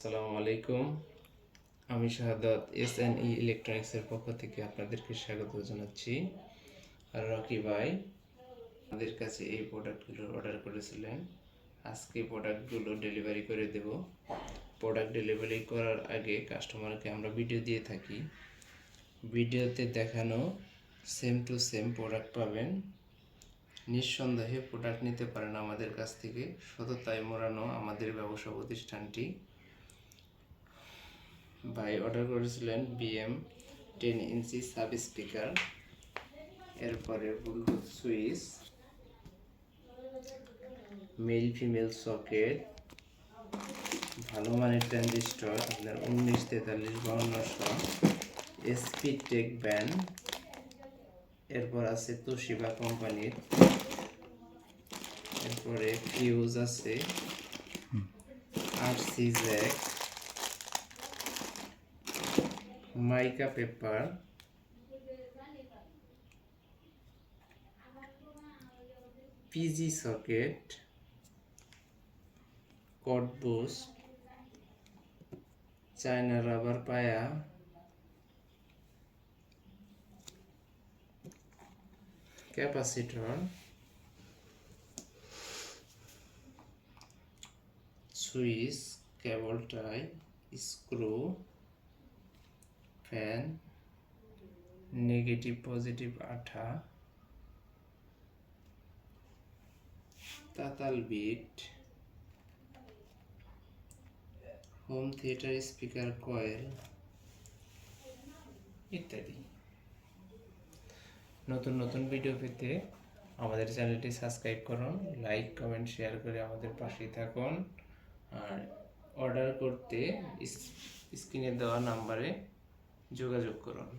আসসালামু আলাইকুম। আমি শাহাদাত এসএনই ইলেকট্রনিক্সের পক্ষ থেকে আপনাদেরকে স্বাগত জানাচ্ছি। আর রকি ভাই আমাদের কাছে এই প্রোডাক্টগুলো অর্ডার করেছিলেন। আজকে প্রোডাক্টগুলো ডেলিভারি করে দেব। প্রোডাক্ট ডেলিভারি করার আগে কাস্টমারকে আমরা ভিডিও দিয়ে থাকি। ভিডিওতে দেখানো সেম টু সেম প্রোডাক্ট পাবেন। নিঃসন্দেহে প্রোডাক্ট নিতে পারেন আমাদের কাছ থেকে। সততায় মোড়ানো আমাদের ব্যবসা প্রতিষ্ঠানটি। ভাই অর্ডার করেছিলেন বিএম 10 ইঞ্চি সাব স্পিকার, এরপরে Bluetooth switch, male female socket, ভালো মানের ট্রানজিস্টর আপনার 194352 এসপি টেক ব্যান্ড, এরপর আছে তোশিবা কোম্পানির, এরপরে ফিউজ আছে, RC jack, mica paper, PG socket, কট বুস্ট, চায়না রাবার পায়া, capacitor, switch, cable tie, screw, fan, negative positive আঠা, তাতাল bit, home theatre speaker coil ইত্যাদি। নতুন নতুন ভিডিও পেতে আমাদের চ্যানেলটি সাবস্ক্রাইব করুন, লাইক কমেন্ট শেয়ার করে আমাদের পাশেই থাকুন। আর অর্ডার করতে স্ক্রিনে দেওয়া নাম্বারে যোগাযোগ করুন।